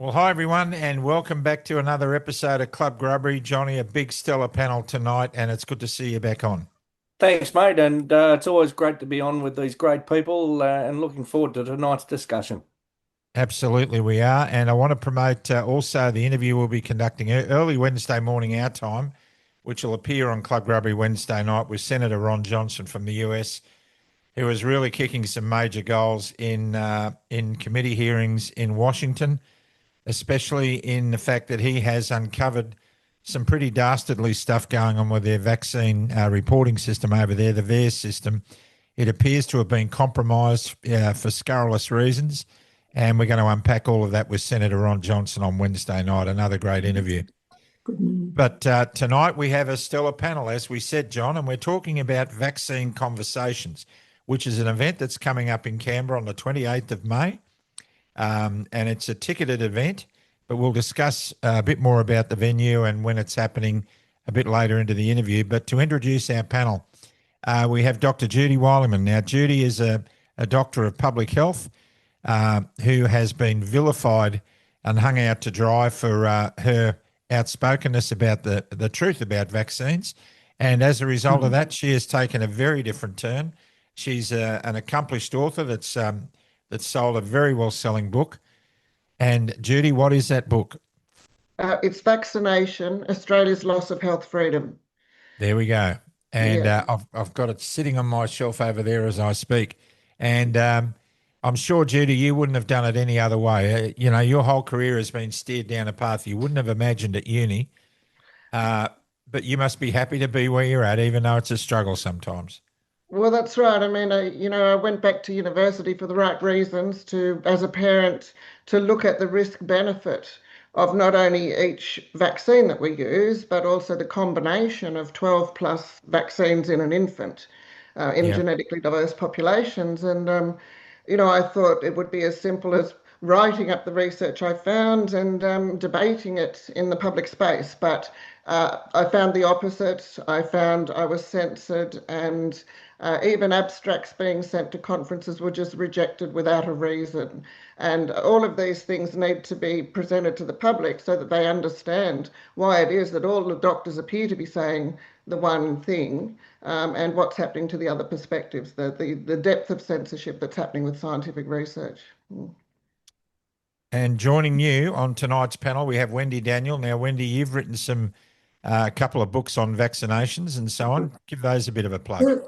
Well, hi everyone, and welcome back to another episode of Club Grubbery. Johnny, a big Stella panel tonight, and it's good to see you back on. Thanks, mate, and it's always great to be on with these great people and looking forward to tonight's discussion. Absolutely, we are. And I want to promote also the interview we'll be conducting early Wednesday morning, our time, which will appear on Club Grubbery Wednesday night with Senator Ron Johnson from the US, who is really kicking some major goals in committee hearings in Washington, especially in the fact that he has uncovered some pretty dastardly stuff going on with their vaccine reporting system over there, the VAERS system. It appears to have been compromised for scurrilous reasons, and we're going to unpack all of that with Senator Ron Johnson on Wednesday night. Another great interview. But tonight we have a stellar panel, as we said, John, and we're talking about Vaccine Conversations, which is an event that's coming up in Canberra on the 28th of May. And it's a ticketed event, but we'll discuss a bit more about the venue and when it's happening a bit later into the interview. But to introduce our panel, we have Dr. Judy Wilyman. Now, Judy is a doctor of public health who has been vilified and hung out to dry for her outspokenness about the truth about vaccines. And as a result of that, she has taken a very different turn. She's an accomplished author that's sold a very well-selling book. And Judy, what is that book? It's Vaccination, Australia's Loss of Health Freedom. There we go. And I've got it sitting on my shelf over there as I speak. And I'm sure, Judy, you wouldn't have done it any other way. Your whole career has been steered down a path you wouldn't have imagined at uni. But you must be happy to be where you're at, even though it's a struggle sometimes. Well, that's right. I mean, I went back to university for the right reasons as a parent, to look at the risk benefit of not only each vaccine that we use, but also the combination of 12 plus vaccines in an infant in genetically diverse populations. And, I thought it would be as simple as writing up the research I found and debating it in the public space. But I found the opposite. I found I was censored, and even abstracts being sent to conferences were just rejected without a reason. And all of these things need to be presented to the public so that they understand why it is that all the doctors appear to be saying the one thing, and what's happening to the other perspectives, the depth of censorship that's happening with scientific research. And joining you on tonight's panel, we have Wendy Daniels. Now, Wendy, you've written a couple of books on vaccinations and so on. Give those a bit of a plug.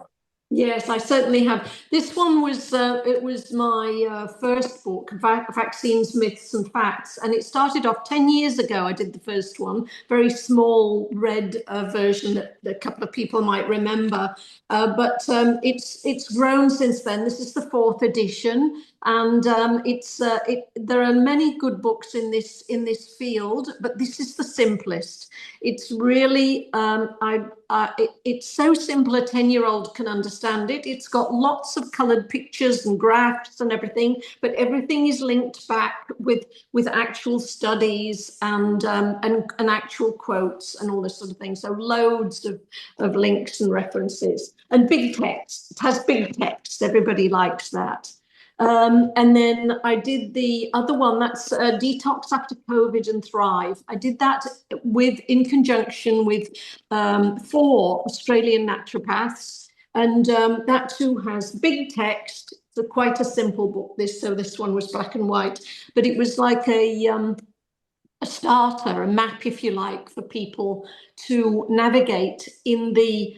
Yes, I certainly have. This one was it was my first book, Vaccines, Myths and Facts, and it started off 10 years ago. I did the first one, very small red version that a couple of people might remember, but it's grown since then. This is the fourth edition, and there are many good books in this field, but this is the simplest. It's really it's so simple a 10-year-old can understand it. It's got lots of coloured pictures and graphs and everything, but everything is linked back with actual studies and actual quotes and all this sort of thing. So loads of links and references and big text. It has big text. Everybody likes that. And then I did the other one, that's Detox After COVID and Thrive. I did that in conjunction with 4 Australian naturopaths, and that too has big text. It's quite a simple book, so this one was black and white, but it was like a starter, a map, if you like, for people to navigate in the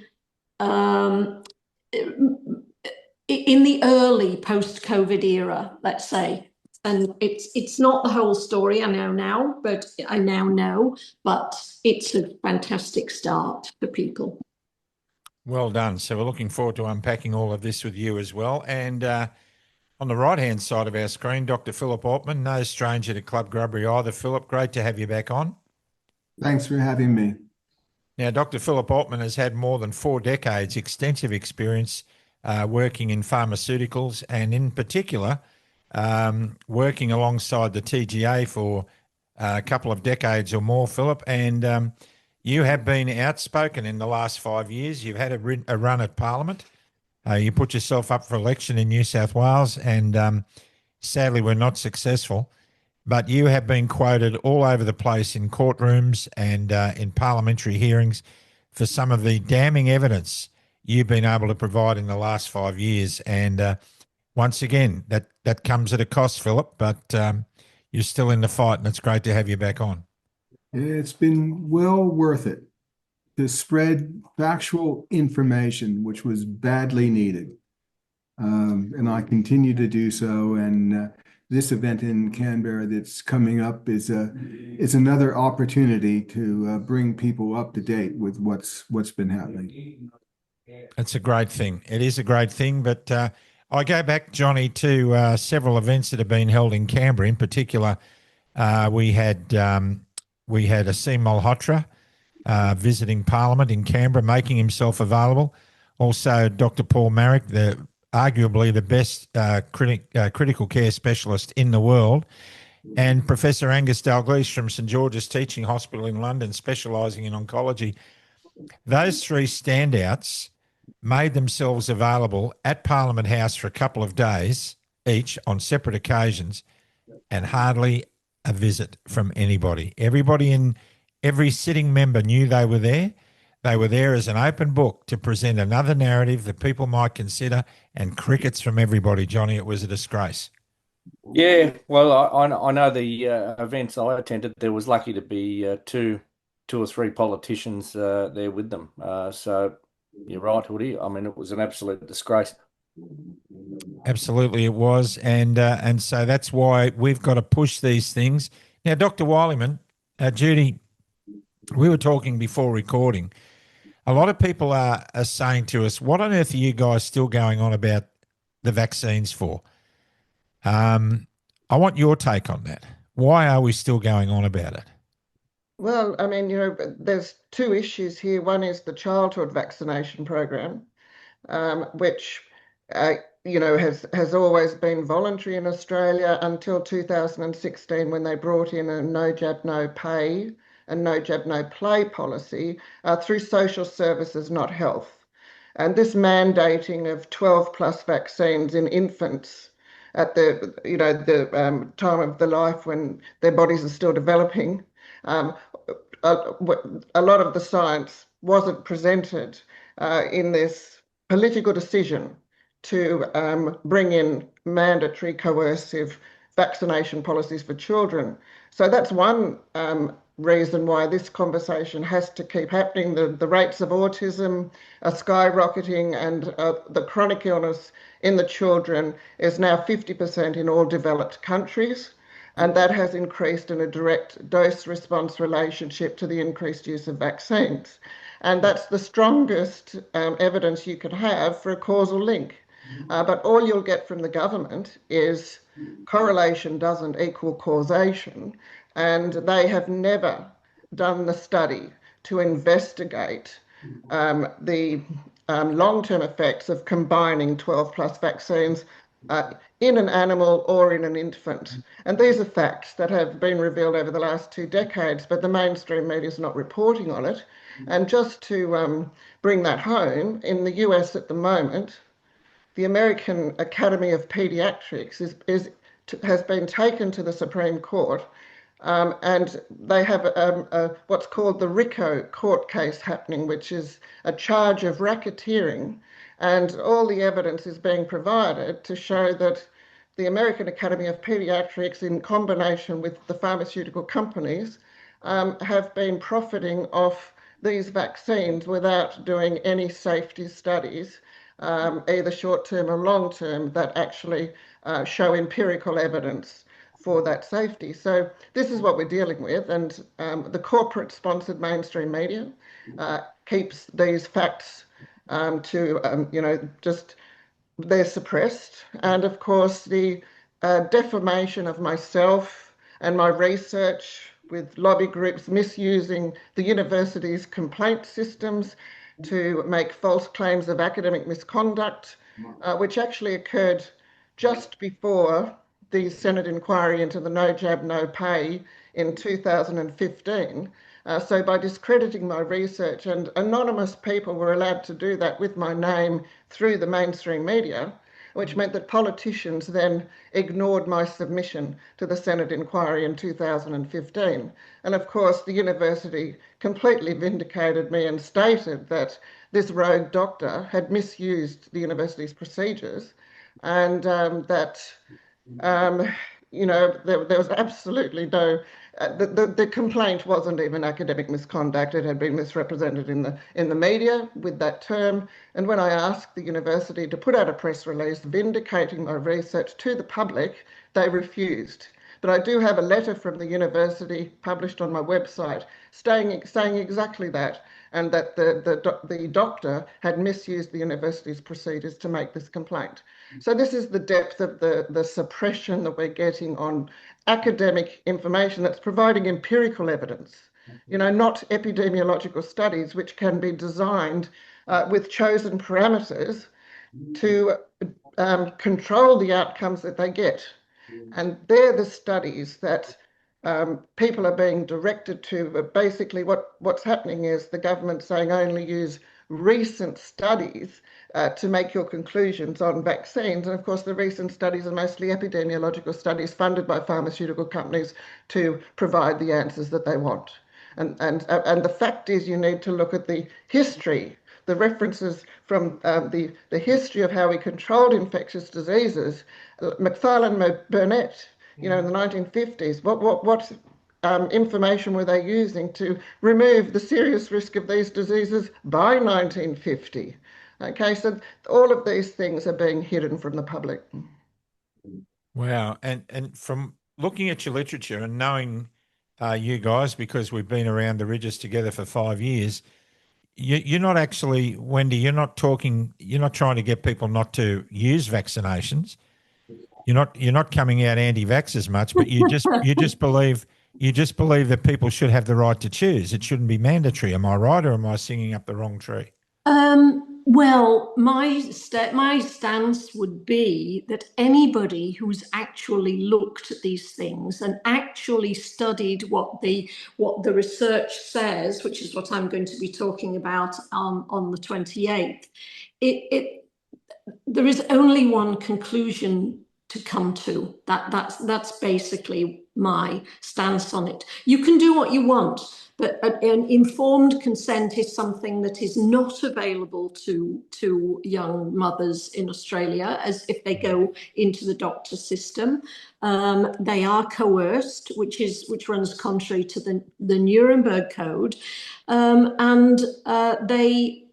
early post-COVID era, let's say. And it's not the whole story, I now know, but it's a fantastic start for people. Well done. So we're looking forward to unpacking all of this with you as well. And on the right-hand side of our screen, Dr Philip Altman, no stranger to Club Grubbery either. Philip, great to have you back on. Thanks for having me. Now, Dr Philip Altman has had more than 4 decades extensive experience working in pharmaceuticals, and in particular working alongside the TGA for a couple of decades or more, Philip. And you have been outspoken in the last 5 years. You've had a run at Parliament. You put yourself up for election in New South Wales, and sadly were not successful. but you have been quoted all over the place in courtrooms and in parliamentary hearings for some of the damning evidence you've been able to provide in the last 5 years. And once again, that comes at a cost, Philip, but you're still in the fight, and it's great to have you back on. It's been well worth it to spread factual information, which was badly needed. And I continue to do so. And this event in Canberra that's coming up is another opportunity to bring people up to date with what's been happening. It's a great thing. It is a great thing, but I go back, Johnny, to several events that have been held in Canberra. In particular, we had Asim Malhotra visiting Parliament in Canberra, making himself available. Also, Dr. Paul Marrick, arguably the best critical care specialist in the world, and Professor Angus Dalgleish from St George's Teaching Hospital in London, specialising in oncology. Those three standouts made themselves available at Parliament House for a couple of days each on separate occasions, and hardly a visit from anybody. Every sitting member knew they were there. They were there as an open book to present another narrative that people might consider, and crickets from everybody, Johnny. It was a disgrace. Yeah, well, I know the events I attended, there was lucky to be two or three politicians there with them. So you're right, Hoodie. I mean, it was an absolute disgrace. Absolutely, it was, and so that's why we've got to push these things. Now, Dr. Wilyman, Judy, we were talking before recording. A lot of people are saying to us, "What on earth are you guys still going on about the vaccines for?" I want your take on that. Why are we still going on about it? Well, I mean, there's two issues here. One is the childhood vaccination program, which has always been voluntary in Australia until 2016, when they brought in a no jab, no pay and no jab, no play policy through social services, not health. And this mandating of 12 plus vaccines in infants at the time of the life when their bodies are still developing, a lot of the science wasn't presented in this political decision to bring in mandatory coercive vaccination policies for children. So that's one reason why this conversation has to keep happening. The rates of autism are skyrocketing, and the chronic illness in the children is now 50% in all developed countries. And that has increased in a direct dose-response relationship to the increased use of vaccines. And that's the strongest evidence you could have for a causal link. But all you'll get from the government is correlation doesn't equal causation. And they have never done the study to investigate the long-term effects of combining 12 plus vaccines in an animal or in an infant. And these are facts that have been revealed over the last 2 decades, but the mainstream media is not reporting on it. And just to bring that home, in the US at the moment, the American Academy of Pediatrics has been taken to the Supreme Court, and they have what's called the RICO court case happening, which is a charge of racketeering. And all the evidence is being provided to show that the American Academy of Pediatrics, in combination with the pharmaceutical companies, have been profiting off these vaccines without doing any safety studies, either short-term or long-term, that actually show empirical evidence for that safety. So this is what we're dealing with, and the corporate-sponsored mainstream media keeps these facts just they're suppressed. And of course, the defamation of myself and my research, with lobby groups misusing the university's complaint systems to make false claims of academic misconduct, which actually occurred just before the Senate inquiry into the no jab, no pay in 2015. So by discrediting my research, and anonymous people were allowed to do that with my name through the mainstream media, which meant that politicians then ignored my submission to the Senate inquiry in 2015. And of course, the university completely vindicated me and stated that this rogue doctor had misused the university's procedures, and that there was absolutely no. The complaint wasn't even academic misconduct. It had been misrepresented in the media with that term. And when I asked the university to put out a press release vindicating my research to the public, they refused. But I do have a letter from the university published on my website saying exactly that, and that the doctor had misused the university's procedures to make this complaint. So this is the depth of the suppression that we're getting on academic information that's providing empirical evidence, not epidemiological studies which can be designed with chosen parameters to control the outcomes that they get. And they're the studies that people are being directed to. But basically what's happening is the government saying only use recent studies to make your conclusions on vaccines. And of course, the recent studies are mostly epidemiological studies funded by pharmaceutical companies to provide the answers that they want. And the fact is, you need to look at the history, the references from the history of how we controlled infectious diseases. McFarlane Burnett, in the 1950s, what information were they using to remove the serious risk of these diseases by 1950? Okay, so all of these things are being hidden from the public. Wow. And from looking at your literature and knowing you guys, because we've been around the ridges together for 5 years, you're not actually, Wendy, you're not trying to get people not to use vaccinations. You're not coming out anti-vax as much, but you just believe that people should have the right to choose. It shouldn't be mandatory. Am I right, or am I singing up the wrong tree? Well, my stance would be that anybody who's actually looked at these things and actually studied what the research says, which is what I'm going to be talking about on the 28th, there is only one conclusion to come to. That's basically my stance on it. You can do what you want, but an informed consent is something that is not available to young mothers in Australia as if they go into the doctor system. They are coerced, which runs contrary to the Nuremberg Code, and they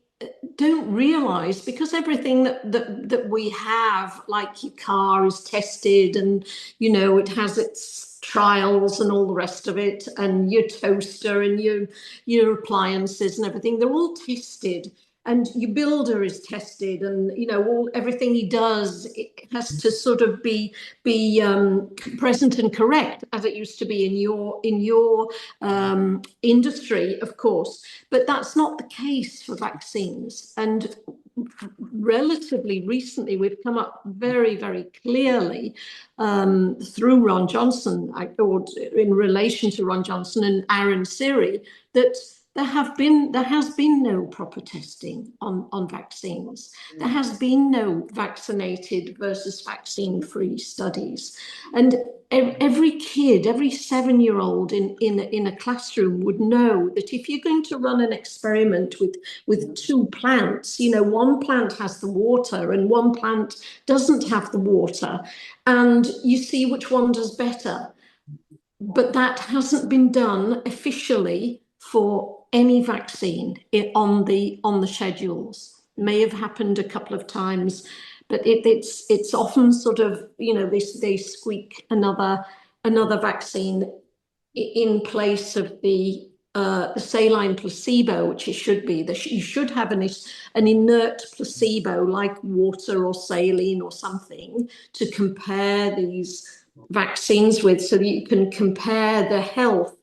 don't realize, because everything that we have, like your car, is tested, and it has its trials and all the rest of it, and your toaster and your appliances and everything, they're all tested, and your builder is tested, and everything he does, it has to sort of be present and correct, as it used to be in your industry, of course. But that's not the case for vaccines. And relatively recently, we've come up very, very clearly through Ron Johnson, or in relation to Ron Johnson and Aaron Siri, that there has been no proper testing on vaccines. There has been no vaccinated versus vaccine-free studies. And every kid, every 7-year-old in a classroom would know that if you're going to run an experiment with two plants, one plant has the water and one plant doesn't have the water, and you see which one does better. But that hasn't been done officially for any vaccine on the schedules. May have happened a couple of times, but it's often sort of they squeak another vaccine in place of the saline placebo, which it should be. You should have an inert placebo like water or saline or something to compare these vaccines with, so that you can compare the health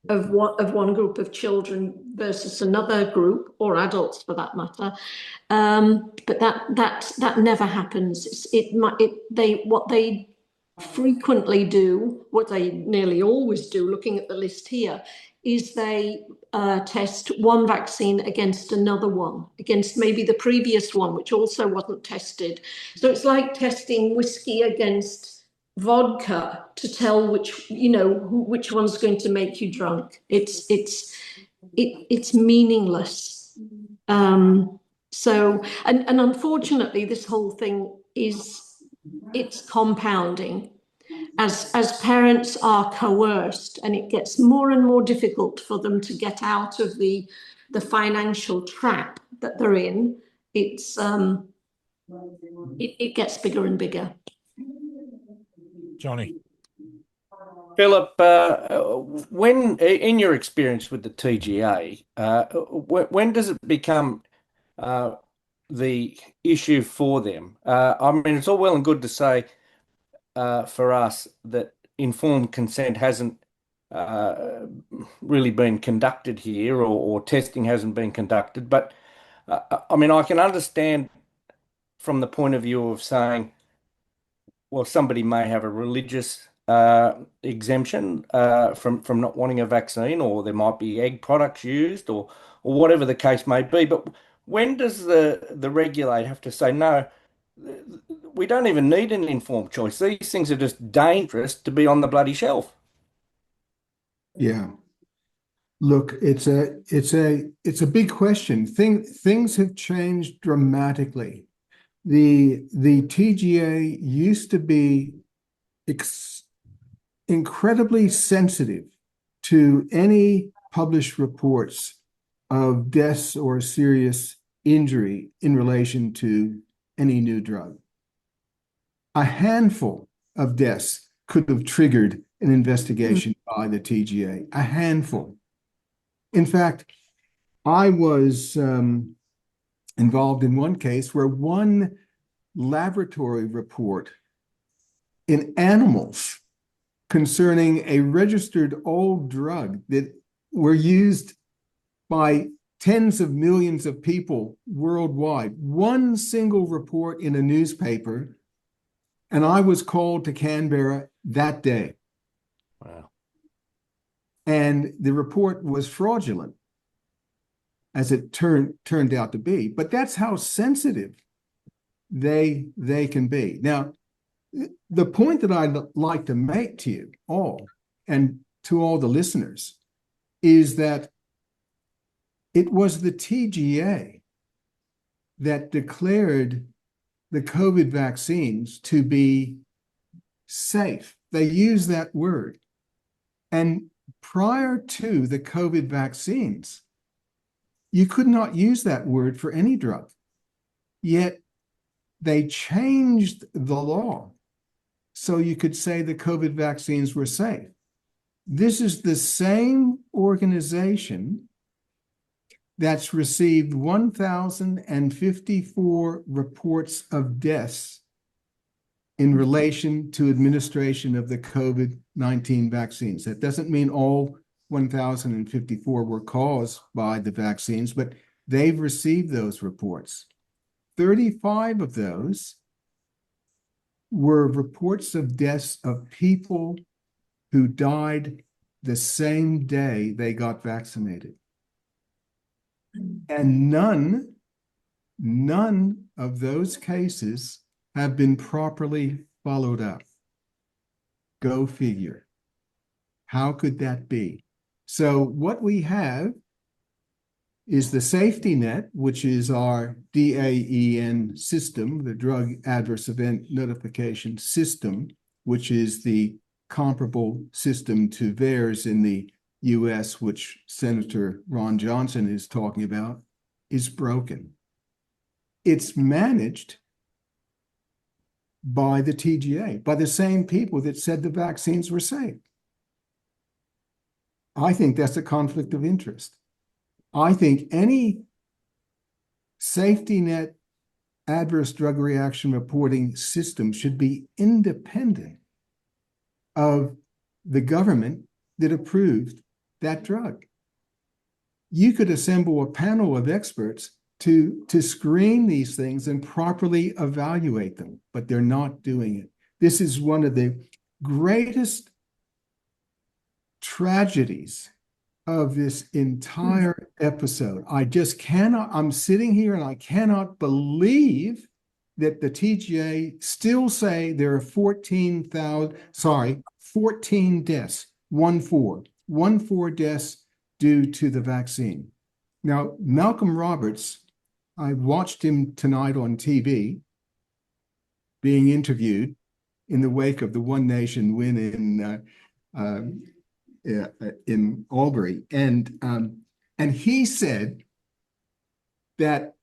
of one group of children versus another group, or adults for that matter. But that never happens. What they frequently do, what they nearly always do, looking at the list here, is they test one vaccine against another one, against maybe the previous one, which also wasn't tested. So it's like testing whiskey against vodka to tell which, you know, which one's going to make you drunk. It's meaningless. So, and unfortunately, this whole thing it's compounding. As parents are coerced, and it gets more and more difficult for them to get out of the financial trap that they're in, it gets bigger and bigger. Johnny. Philip, when in your experience with the TGA, when does it become the issue for them? I mean, it's all well and good to say for us that informed consent hasn't really been conducted here, or testing hasn't been conducted. But I mean, I can understand from the point of view of saying, well, somebody may have a religious exemption from not wanting a vaccine, or there might be egg products used, or whatever the case may be. But when does the regulator have to say, no, we don't even need an informed choice. These things are just dangerous to be on the bloody shelf? Yeah. Look, it's a big question. Things have changed dramatically. The TGA used to be incredibly sensitive to any published reports of deaths or serious injury in relation to any new drug. A handful of deaths could have triggered an investigation by the TGA. A handful. In fact, I was involved in one case where one laboratory report in animals concerning a registered old drug that were used by tens of millions of people worldwide, one single report in a newspaper, and I was called to Canberra that day. Wow. And the report was fraudulent, as it turned out to be. But that's how sensitive they can be. Now, the point that I'd like to make to you all and to all the listeners is that it was the TGA that declared the COVID vaccines to be safe. They use that word. And prior to the COVID vaccines, you could not use that word for any drug. Yet they changed the law so you could say the COVID vaccines were safe. This is the same organization that's received 1,054 reports of deaths in relation to administration of the COVID-19 vaccines. That doesn't mean all 1,054 were caused by the vaccines, but they've received those reports. 35 of those were reports of deaths of people who died the same day they got vaccinated. And none of those cases have been properly followed up. Go figure. How could that be? So what we have is the safety net, which is our DAEN system, the Drug Adverse Event Notification System, which is the comparable system to VAERS in the US, which Senator Ron Johnson is talking about, is broken. It's managed by the TGA, by the same people that said the vaccines were safe. I think that's a conflict of interest. I think any safety net adverse drug reaction reporting system should be independent of the government that approved that drug. You could assemble a panel of experts to screen these things and properly evaluate them, but they're not doing it. This is one of the greatest tragedies of this entire episode. I just cannot, I'm sitting here and I cannot believe that the TGA still say there are 14 deaths, 1-4 deaths due to the vaccine. Now, Malcolm Roberts, I watched him tonight on TV being interviewed in the wake of the One Nation win in Albury, and he said that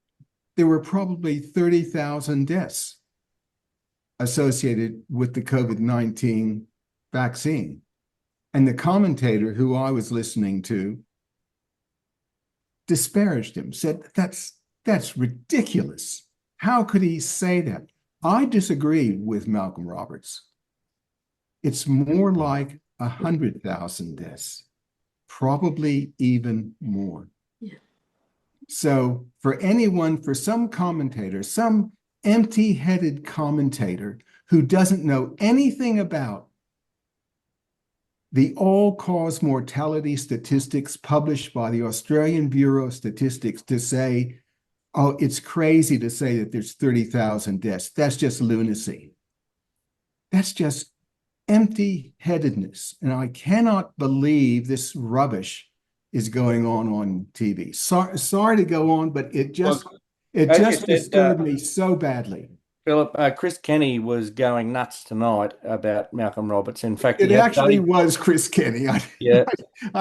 there were probably 30,000 deaths associated with the COVID-19 vaccine. And the commentator who I was listening to disparaged him, said, that's ridiculous. How could he say that? I disagree with Malcolm Roberts. It's more like 100,000 deaths, probably even more. Yeah. So for some commentator, some empty-headed commentator who doesn't know anything about the all-cause mortality statistics published by the Australian Bureau of Statistics to say, oh, it's crazy to say that there's 30,000 deaths. That's just lunacy. That's just empty-headedness. And I cannot believe this rubbish is going on TV. Sorry to go on, but it just disturbed me so badly. Philip, Chris Kenny was going nuts tonight about Malcolm Roberts. In fact, it actually was Chris Kenny. I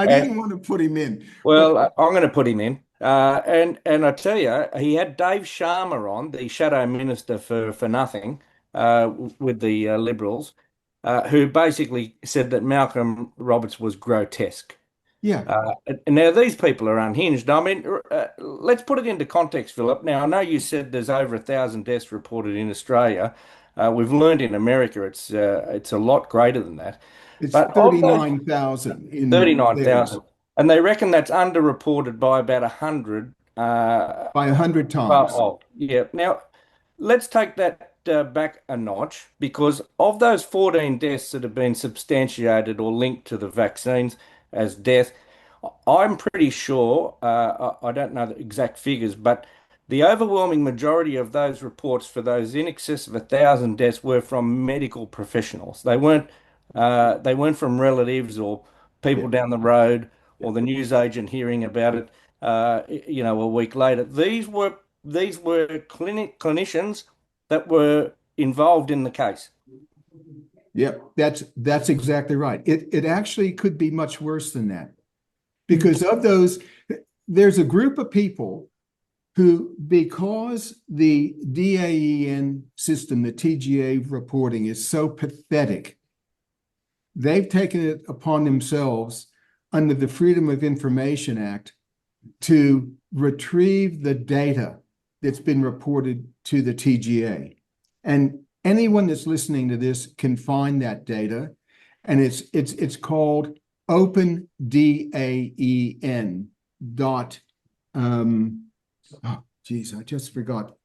didn't want to put him in. Well, I'm going to put him in. And I tell you, he had Dave Sharma on, the shadow minister for nothing, with the Liberals, who basically said that Malcolm Roberts was grotesque. Yeah. Now, these people are unhinged. I mean, let's put it into context, Philip. Now, I know you said there's over 1,000 deaths reported in Australia. We've learned in America it's a lot greater than that. It's 39,000. 39,000. And they reckon that's underreported by about 100. By 100 times. Yeah. Now, let's take that back a notch, because of those 14 deaths that have been substantiated or linked to the vaccines as death, I'm pretty sure, I don't know the exact figures, but the overwhelming majority of those reports for those in excess of 1,000 deaths were from medical professionals. They weren't from relatives or people down the road or the newsagent hearing about it, a week later. These were clinicians that were involved in the case. Yep, that's exactly right. It actually could be much worse than that, because of those, there's a group of people who, because the DAEN system, the TGA reporting is so pathetic, they've taken it upon themselves under the Freedom of Information Act to retrieve the data that's been reported to the TGA. And anyone that's listening to this can find that data, and it's called OpenDAEN dot. Oh, geez, I just forgot.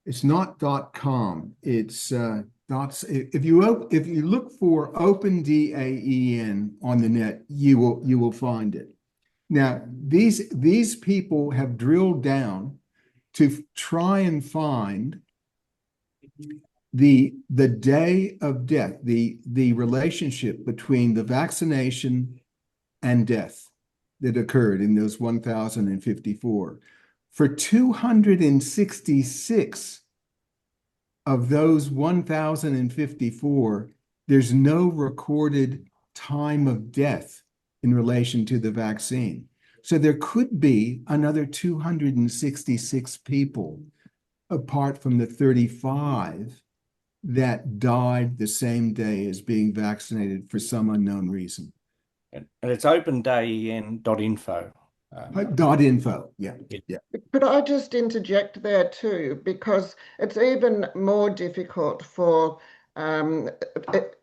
It's not .com. It's if you look for OpenDAEN on the net, you will find it. Now, these people have drilled down to try and find the day of death, the relationship between the vaccination and death that occurred in those 1,054. For 266 of those 1,054, there's no recorded time of death in relation to the vaccine. So there could be another 266 people, apart from the 35 that died the same day as being vaccinated for some unknown reason. And it's opendaen.info. .info, yeah. Could I just interject there too, because it's even more difficult for the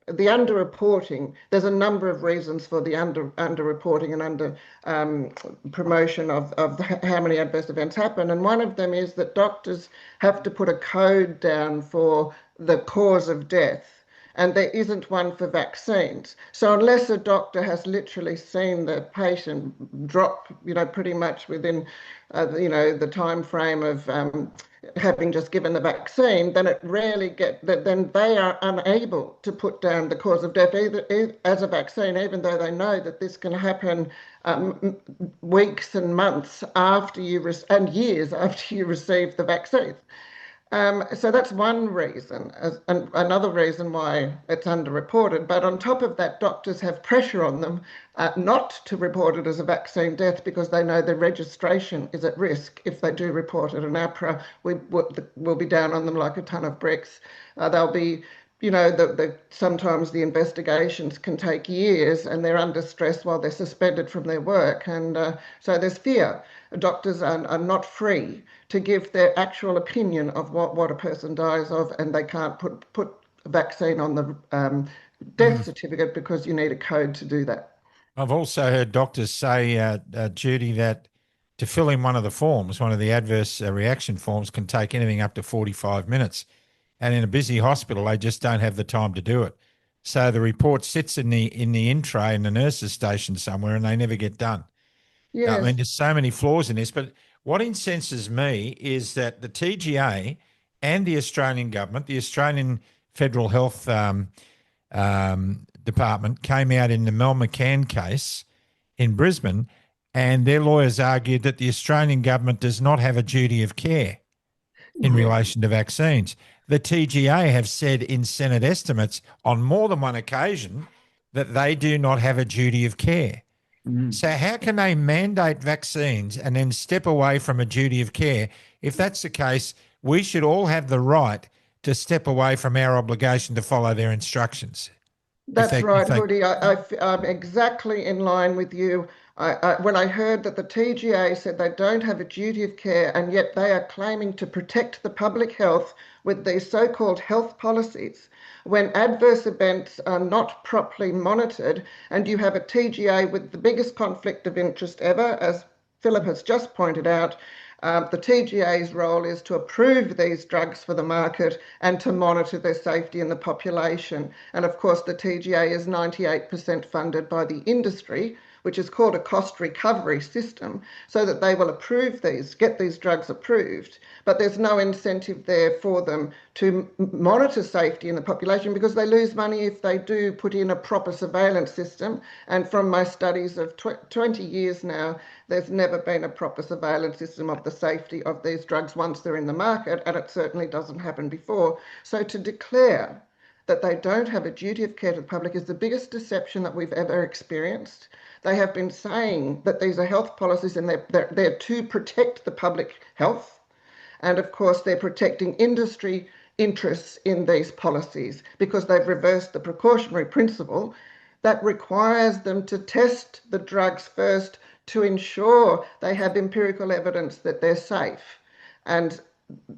underreporting. There's a number of reasons for the underreporting and under promotion of how many adverse events happen, and one of them is that doctors have to put a code down for the cause of death. and there isn't one for vaccines. So unless a doctor has literally seen the patient drop, pretty much within, the time frame of having just given the vaccine, then then they are unable to put down the cause of death either as a vaccine, even though they know that this can happen weeks and months after and years after you receive the vaccine. So that's one reason, and another reason why it's underreported. But on top of that, doctors have pressure on them not to report it as a vaccine death because they know their registration is at risk if they do report it. And APRA will be down on them like a ton of bricks. They'll be, sometimes the investigations can take years and they're under stress while they're suspended from their work. And so there's fear. Doctors are not free to give their actual opinion of what a person dies of, and they can't put a vaccine on the death certificate because you need a code to do that. I've also heard doctors say, Judy, that to fill in one of the forms, one of the adverse reaction forms, can take anything up to 45 minutes. And in a busy hospital, they just don't have the time to do it. So the report sits in the in tray in the nurse's station somewhere, and they never get done. Yes. I mean, there's so many flaws in this. But what incenses me is that the TGA and the Australian government, the Australian Federal Health Department, came out in the Mel McCann case in Brisbane, and their lawyers argued that the Australian government does not have a duty of care in relation to vaccines. The TGA have said in Senate estimates on more than one occasion that they do not have a duty of care. So how can they mandate vaccines and then step away from a duty of care? If that's the case, we should all have the right to step away from our obligation to follow their instructions. That's right, Hoody. I'm exactly in line with you. When I heard that the TGA said they don't have a duty of care and yet they are claiming to protect the public health with these so-called health policies, when adverse events are not properly monitored, and you have a TGA with the biggest conflict of interest ever, as Philip has just pointed out. The TGA's role is to approve these drugs for the market and to monitor their safety in the population. And of course, the TGA is 98% funded by the industry, which is called a cost recovery system, so that they will approve these, get these drugs approved. But there's no incentive there for them to monitor safety in the population because they lose money if they do put in a proper surveillance system. And from my studies of 20 years now, there's never been a proper surveillance system of the safety of these drugs once they're in the market, and it certainly doesn't happen before. So to declare that they don't have a duty of care to the public is the biggest deception that we've ever experienced. They have been saying that these are health policies and they're to protect the public health. And of course, they're protecting industry interests in these policies because they've reversed the precautionary principle that requires them to test the drugs first to ensure they have empirical evidence that they're safe. And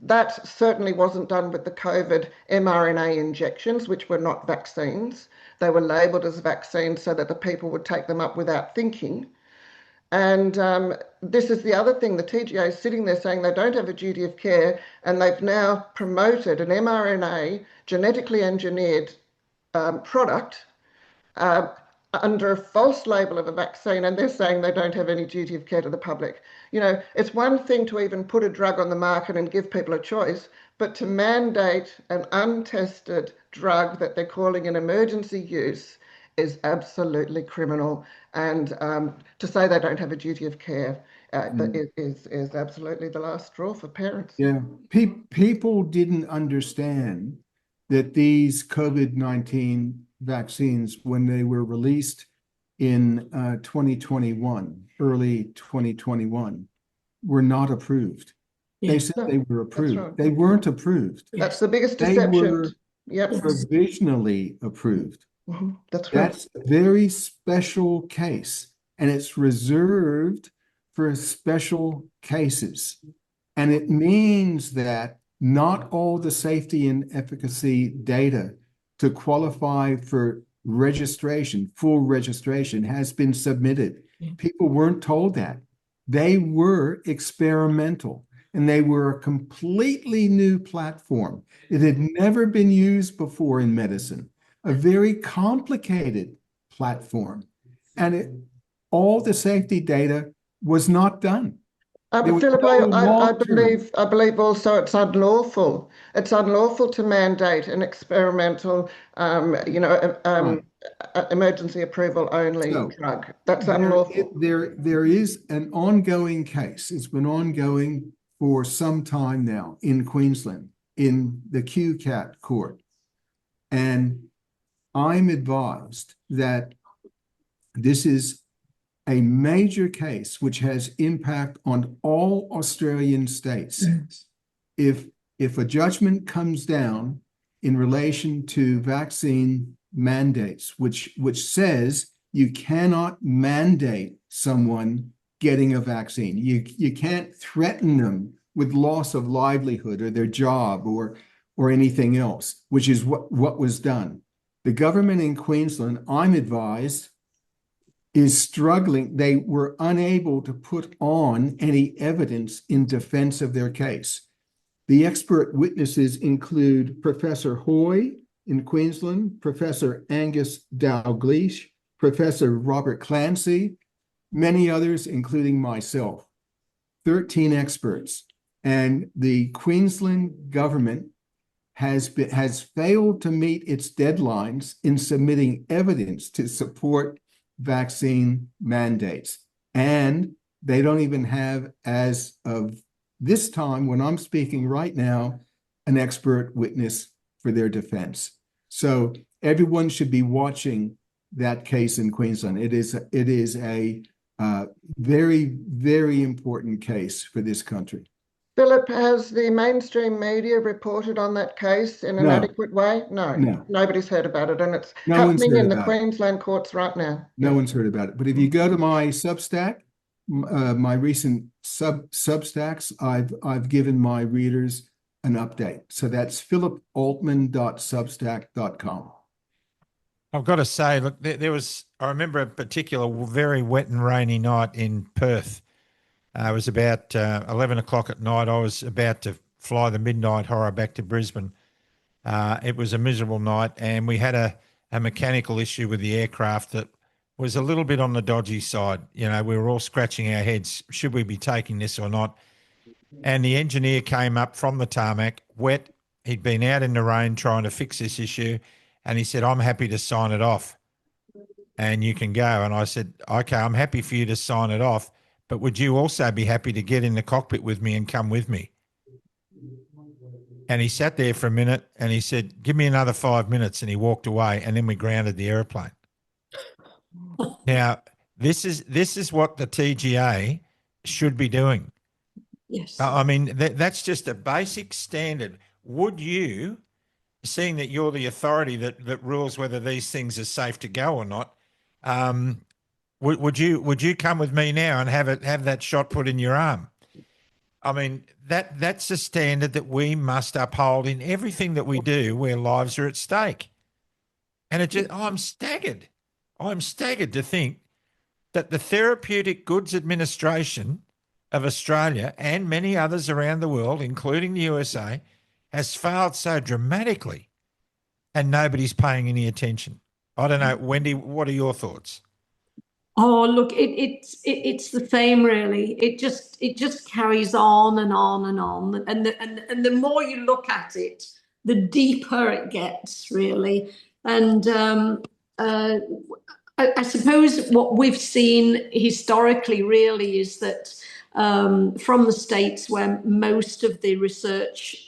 that certainly wasn't done with the COVID mRNA injections, which were not vaccines. They were labelled as vaccines so that the people would take them up without thinking. And this is the other thing. The TGA is sitting there saying they don't have a duty of care, and they've now promoted an mRNA genetically engineered product under a false label of a vaccine, and they're saying they don't have any duty of care to the public. It's one thing to even put a drug on the market and give people a choice, but to mandate an untested drug that they're calling an emergency use is absolutely criminal. And to say they don't have a duty of care is absolutely the last straw for parents. Yeah, people didn't understand that these COVID-19 vaccines, when they were released in 2021, early 2021, were not approved. Yeah. They said they were approved. right. They weren't approved. That's the biggest They deception. were provisionally approved. That's right. That's a very special case, and it's reserved for special cases. And it means that not all the safety and efficacy data to qualify for registration, full registration, has been submitted. People weren't told that. They were experimental, and they were a completely new platform. It had never been used before in medicine. a very complicated platform, and all the safety data was not done. There was Philip, no I long-term. believe also it's unlawful. It's unlawful to mandate an experimental, emergency approval only So, drug. That's There, unlawful. there is an ongoing case. It's been ongoing for some time now in Queensland, in the QCAT court. And I'm advised that this is a major case which has impact on all Australian states. If a judgment comes down in relation to vaccine mandates, which says you cannot mandate someone getting a vaccine. You can't threaten them with loss of livelihood or their job or anything else, which is what was done. The government in Queensland, I'm advised, is struggling. They were unable to put on any evidence in defense of their case. The expert witnesses include Professor Hoy in Queensland, Professor Angus Dalgleish, Professor Robert Clancy, many others, including myself, 13 experts. And the Queensland government has failed to meet its deadlines in submitting evidence to support vaccine mandates. And they don't even have, as of this time, when I'm speaking right now, an expert witness for their defense. So everyone should be watching that case in Queensland. It is a very, very important case for this country. Philip, has the mainstream media reported on that case in an adequate way? No. Nobody's heard about it, and it's happening in the Queensland courts right now. No one's heard about it. But if you go to my Substack, my recent Substacks, I've given my readers an update. So that's philipaltman.substack.com. I've got to say, look, I remember a particular very wet and rainy night in Perth. It was about 11 o'clock at night. I was about to fly the midnight horror back to Brisbane. It was a miserable night, and we had a mechanical issue with the aircraft that was a little bit on the dodgy side. You know, we were all scratching our heads. Should we be taking this or not? And the engineer came up from the tarmac, wet. He'd been out in the rain trying to fix this issue, and he said, "I'm happy to sign it off, and you can go." And I said, "Okay, I'm happy for you to sign it off, but would you also be happy to get in the cockpit with me and come with me?" And he sat there for a minute and he said, "Give me another 5 minutes." And he walked away, and then we grounded the airplane. Now, this is what the TGA should be doing. Yes. I mean, that's just a basic standard. Would you, seeing that you're the authority that rules whether these things are safe to go or not, would you come with me now and have that shot put in your arm? I mean, that's a standard that we must uphold in everything that we do where lives are at stake. And I'm staggered. I'm staggered to think that the Therapeutic Goods Administration of Australia and many others around the world, including the USA, has failed so dramatically, and nobody's paying any attention. I don't know, Wendy, what are your thoughts? Oh, look, it's the same, really. It just carries on and on and on, and the more you look at it, the deeper it gets, really. And I suppose what we've seen historically, really, is that from the states where most of the research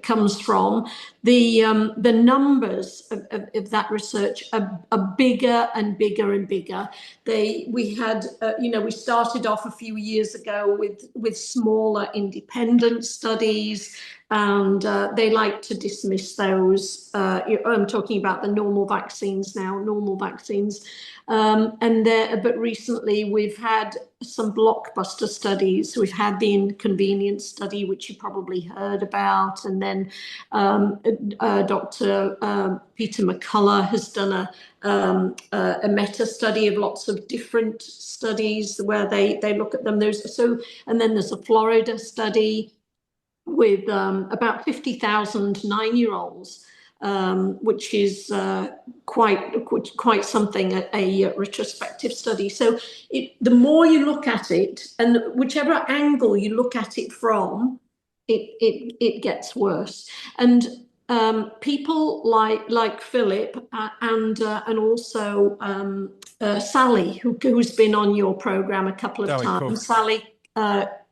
comes from, the numbers of that research are bigger and bigger and bigger. We started off a few years ago with smaller independent studies, and they like to dismiss those. I'm talking about the normal vaccines now, but recently we've had some blockbuster studies. We've had the inconvenience study, which you probably heard about, and then Dr. Peter McCullough has done a meta study of lots of different studies where they look at them. And then there's a Florida study with about 50,000 9-year-olds which is quite something, a retrospective study. So the more you look at it, and whichever angle you look at it from, it gets worse. And people like Philip and also Sally, who's been on your program a couple of times. Cook. Sally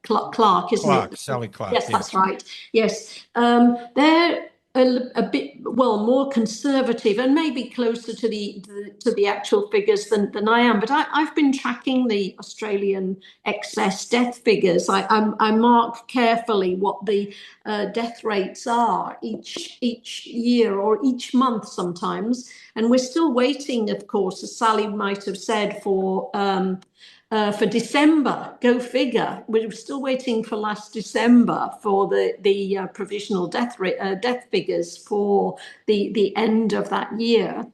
Clark, isn't it? Sally Clark. Yes, that's right. Yes, they're a bit more conservative and maybe closer to the actual figures than I am. But I've been tracking the Australian excess death figures. I mark carefully what the death rates are each year or each month sometimes, and we're still waiting, of course, as Sally might have said, for December. Go figure. We're still waiting for last December for the provisional death figures for the end of that year.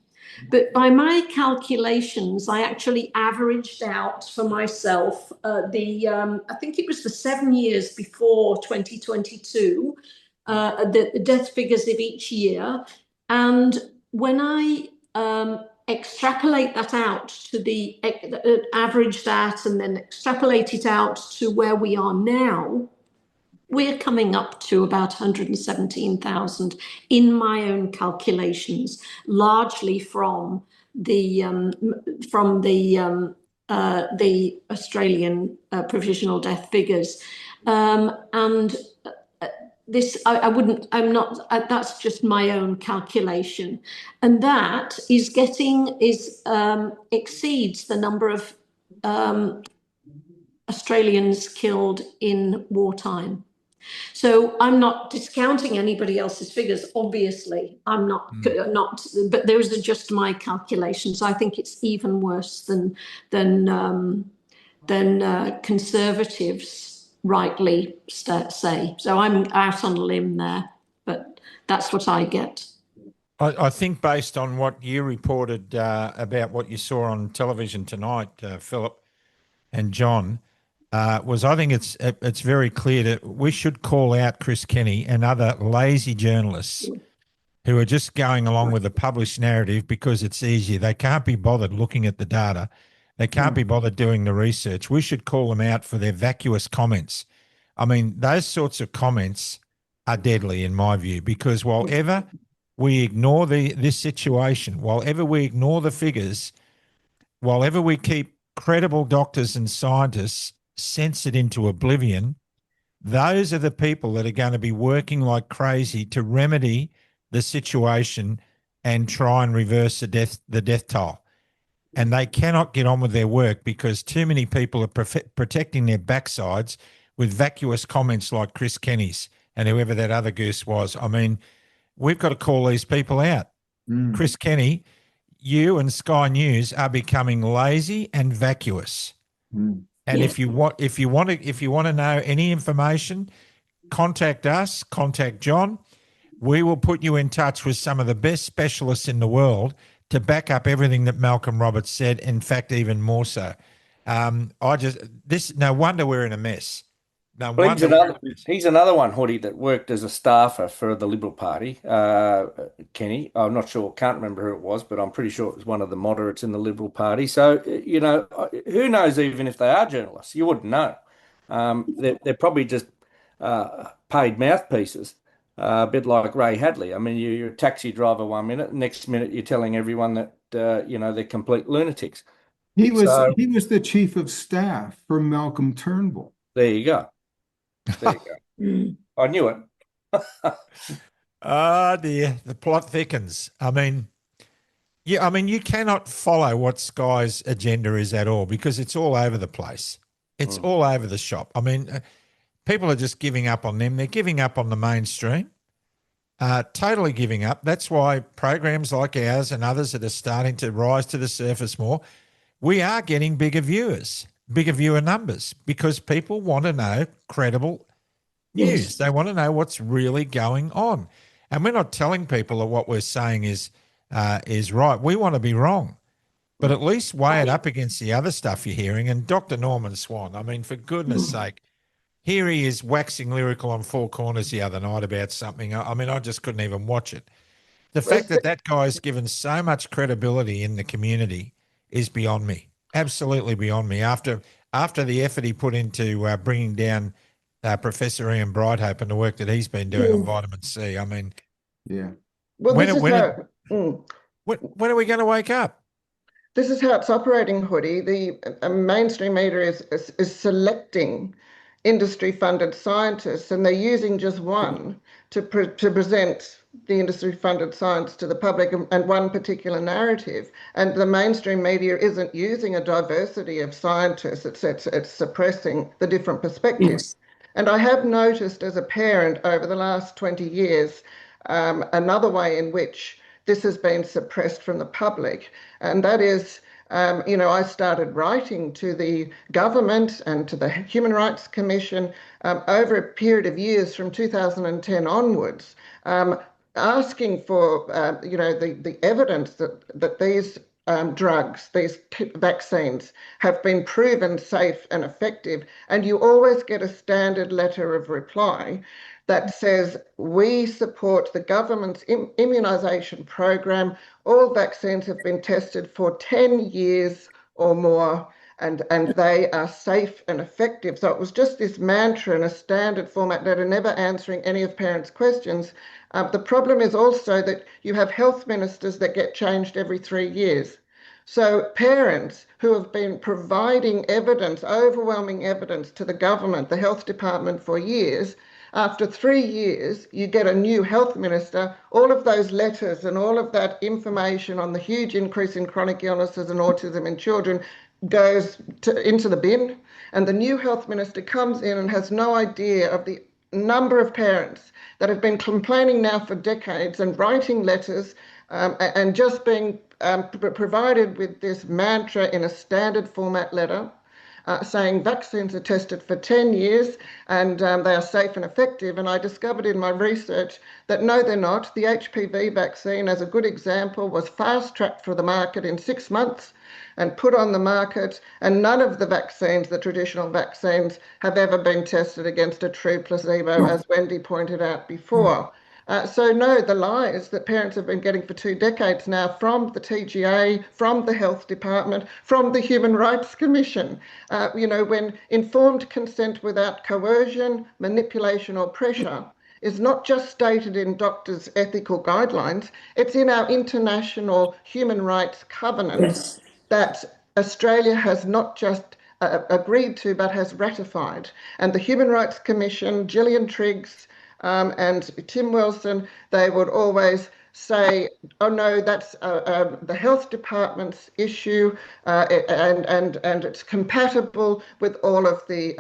But by my calculations, I actually averaged out for myself I think it was the 7 years before 2022, the death figures of each year. And when I extrapolate that out to average that and then extrapolate it out to where we are now, we're coming up to about 117,000 in my own calculations, largely from the Australian provisional death figures, and this, that's just my own calculation. And that exceeds the number of Australians killed in wartime. So I'm not discounting anybody else's figures, obviously. I'm not, but those are just my calculations. I think it's even worse than conservatives rightly say. So I'm out on a limb there, but that's what I get. I think based on what you reported about what you saw on television tonight, Philip and John, I think it's very clear that we should call out Chris Kenny and other lazy journalists who are just going along with the published narrative because it's easier. They can't be bothered looking at the data. They can't be bothered doing the research. We should call them out for their vacuous comments. I mean, those sorts of comments are deadly in my view, because while ever we ignore this situation, while ever we ignore the figures, while ever we keep credible doctors and scientists censored into oblivion, those are the people that are going to be working like crazy to remedy the situation and try and reverse the death toll. And they cannot get on with their work because too many people are protecting their backsides with vacuous comments like Chris Kenny's and whoever that other goose was. I mean, we've got to call these people out. Chris Kenny, you and Sky News are becoming lazy and vacuous. And if you want to know any information, contact us, contact John. We will put you in touch with some of the best specialists in the world to back up everything that Malcolm Roberts said. In fact, even more so. No wonder we're in a mess. No wonder. He's another one, Hoodie, that worked as a staffer for the Liberal Party. Kenny, I'm not sure, can't remember who it was, but I'm pretty sure it was one of the moderates in the Liberal Party. So, who knows even if they are journalists? You wouldn't know. They're probably just paid mouthpieces. A bit like Ray Hadley. I mean, you're a taxi driver 1 minute, next minute you're telling everyone that they're complete lunatics. He was the chief of staff for Malcolm Turnbull. There you go. I knew it. Oh dear, the plot thickens. I mean, you cannot follow what Sky's agenda is at all because it's all over the place. It's all over the shop. I mean, people are just giving up on them. They're giving up on the mainstream, totally giving up. That's why programs like ours and others that are starting to rise to the surface more, we are getting bigger viewer numbers because people want to know credible news. Yes. They want to know what's really going on. And we're not telling people that what we're saying is right. We want to be wrong. But at least weigh it up against the other stuff you're hearing. And Dr. Norman Swan, I mean, for goodness sake, here he is waxing lyrical on Four Corners the other night about something. I mean, I just couldn't even watch it. The fact that that guy's given so much credibility in the community is beyond me. Absolutely beyond me. After the effort he put into bringing down Professor Ian Brighthope and the work that he's been doing on vitamin C, I mean, Yeah. Well, when this is when how. when are we going to wake up? This is how it's operating, Hoodie. The mainstream media is selecting industry-funded scientists, and they're using just one to present the industry-funded science to the public and one particular narrative. And the mainstream media isn't using a diversity of scientists. It's suppressing the different perspectives. Yes. And I have noticed as a parent over the last 20 years, another way in which this has been suppressed from the public, and that is, I started writing to the government and to the Human Rights Commission over a period of years from 2010 onwards, asking for, the evidence that these drugs, these vaccines have been proven safe and effective. And you always get a standard letter of reply that says, we support the government's immunisation program. All vaccines have been tested for 10 years or more, and they are safe and effective. So it was just this mantra in a standard format letter, never answering any of parents' questions. The problem is also that you have health ministers that get changed every 3 years. So parents who have been providing evidence, overwhelming evidence to the government, the health department for years, after 3 years, you get a new health minister. All of those letters and all of that information on the huge increase in chronic illnesses and autism in children goes into the bin. And the new health minister comes in and has no idea of the number of parents that have been complaining now for decades and writing letters and just being provided with this mantra in a standard format letter. Saying vaccines are tested for 10 years and they are safe and effective. And I discovered in my research that no, they're not. The HPV vaccine, as a good example, was fast-tracked for the market in 6 months and put on the market. And none of the vaccines, the traditional vaccines, have ever been tested against a true placebo, as Wendy pointed out before. So no, the lies that parents have been getting for 2 decades now from the TGA, from the Health Department, from the Human Rights Commission, when informed consent without coercion, manipulation or pressure is not just stated in doctors' ethical guidelines, it's in our international human rights covenant that Australia has not just agreed to, but has ratified. And the Human Rights Commission, Gillian Triggs, and Tim Wilson, they would always say, oh no, that's the health department's issue, and it's compatible with all of the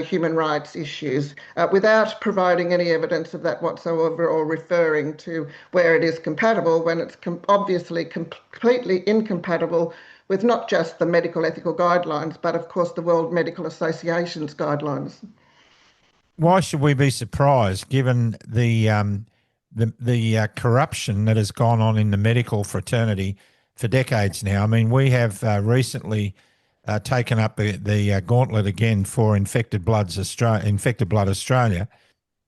human rights issues, without providing any evidence of that whatsoever or referring to where it is compatible when it's obviously completely incompatible with not just the medical ethical guidelines, but of course the World Medical Association's guidelines. Why should we be surprised, given the corruption that has gone on in the medical fraternity for decades now? I mean, we have recently taken up the gauntlet again for Infected Blood Australia.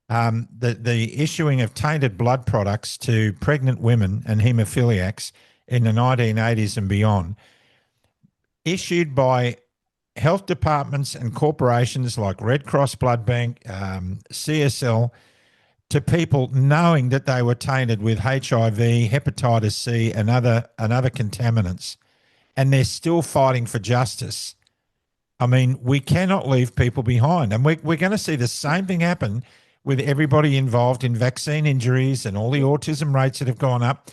The issuing of tainted blood products to pregnant women and haemophiliacs in the 1980s and beyond, issued by health departments and corporations like Red Cross Blood Bank, CSL, to people knowing that they were tainted with HIV, hepatitis C, and other contaminants, and they're still fighting for justice. I mean, we cannot leave people behind, and we're going to see the same thing happen with everybody involved in vaccine injuries and all the autism rates that have gone up.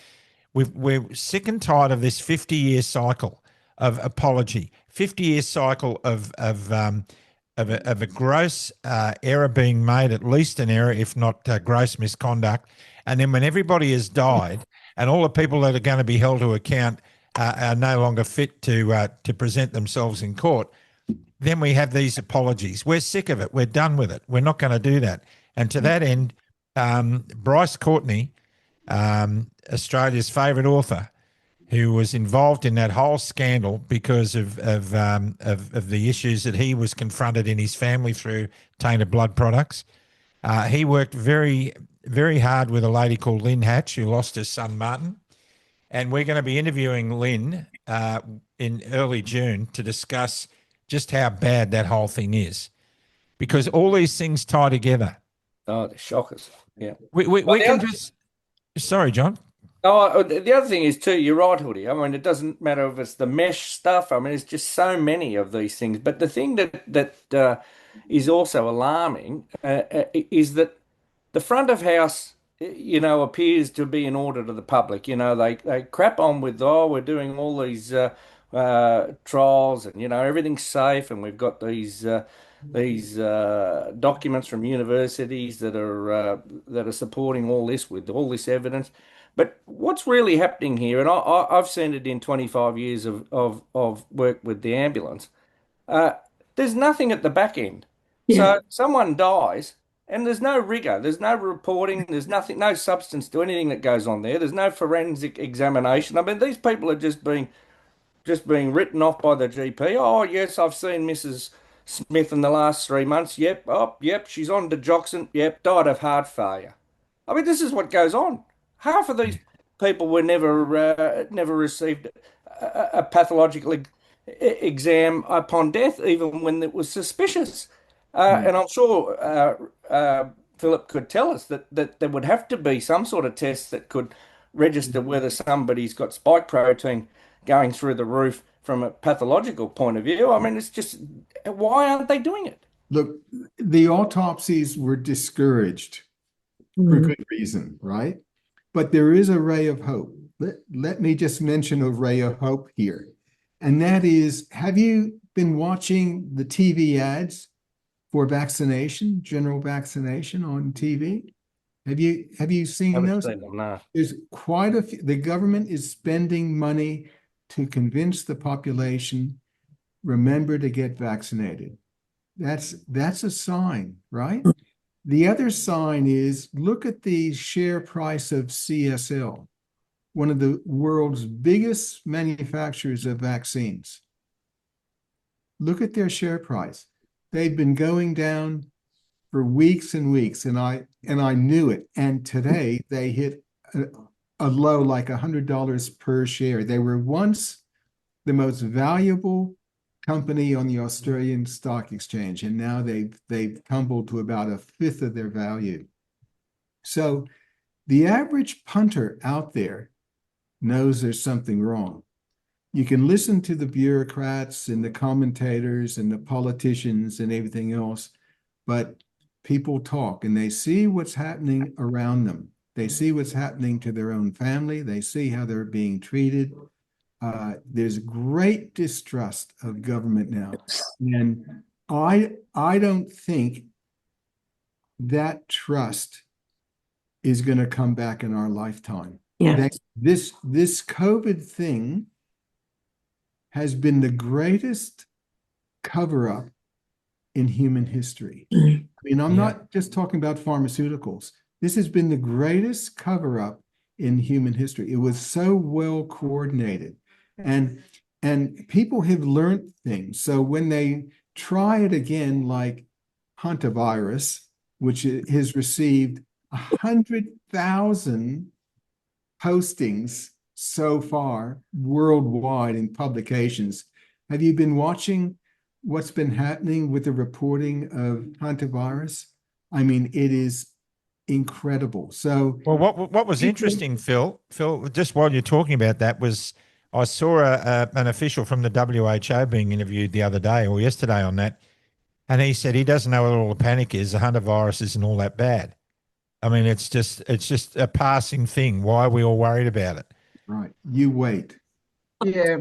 We're sick and tired of this 50-year cycle of apology, 50-year cycle of a gross error being made, at least an error, if not gross misconduct. And then when everybody has died and all the people that are going to be held to account are no longer fit to present themselves in court, then we have these apologies. We're sick of it. We're done with it. We're not going to do that. And to that end, Bryce Courtenay, Australia's favourite author, who was involved in that whole scandal because of the issues that he was confronted in his family through tainted blood products. He worked very, very hard with a lady called Lynn Hatch, who lost her son Martin. And we're going to be interviewing Lynn in early June to discuss just how bad that whole thing is, because all these things tie together. Oh, the shockers. Yeah. We can just. Sorry, John. Oh, the other thing is too, you're right, Hoodie. I mean, it doesn't matter if it's the mesh stuff. I mean, it's just so many of these things. But the thing that is also alarming is that the front of house, appears to be in order to the public. They crap on with, we're doing all these trials, and everything's safe, and we've got these documents from universities that are supporting all this with all this evidence. But what's really happening here, and I've seen it in 25 years of work with the ambulance, there's nothing at the back end. So someone dies and there's no rigor, there's no reporting, there's nothing, no substance to anything that goes on there. There's no forensic examination. I mean, these people are just being written off by the GP. Oh, yes, I've seen Mrs. Smith in the last 3 months. Yep. Oh, yep. She's on digoxin. Yep. Died of heart failure. I mean, this is what goes on. Half of these people were never received a pathological exam upon death, even when it was suspicious. And I'm sure Philip could tell us that there would have to be some sort of test that could register whether somebody's got spike protein going through the roof from a pathological point of view. I mean, it's just, why aren't they doing it? Look, the autopsies were discouraged for good reason, right? But there is a ray of hope. Let me just mention a ray of hope here. And that is, have you been watching the TV ads for vaccination, general vaccination on TV? Have you seen those? Seen them, no. There's quite a few. The government is spending money to convince the population, remember to get vaccinated. That's a sign, right? The other sign is, look at the share price of CSL, one of the world's biggest manufacturers of vaccines. Look at their share price. They've been going down for weeks and weeks, and I knew it. And today they hit a low like $100 per share. They were once the most valuable company on the Australian Stock Exchange, and now they've tumbled to about a fifth of their value. So the average punter out there knows there's something wrong. You can listen to the bureaucrats and the commentators and the politicians and everything else, but people talk and they see what's happening around them. They see what's happening to their own family. They see how they're being treated. There's great distrust of government now. And I don't think that trust is going to come back in our lifetime. Yeah. This COVID thing has been the greatest cover-up in human history. I mean, I'm not just talking about pharmaceuticals. This has been the greatest cover-up in human history. It was so well coordinated. And people have learned things. So when they try it again, like hantavirus, which has received 100,000 postings so far worldwide in publications. Have you been watching what's been happening with the reporting of hantavirus? I mean, it is incredible. So, well, what was interesting, Phil, just while you're talking about that, was I saw an official from the WHO being interviewed the other day or yesterday on that, and he said he doesn't know what all the panic is. The hantavirus isn't all that bad. I mean, it's just a passing thing. Why are we all worried about it? Right. You wait. Yeah.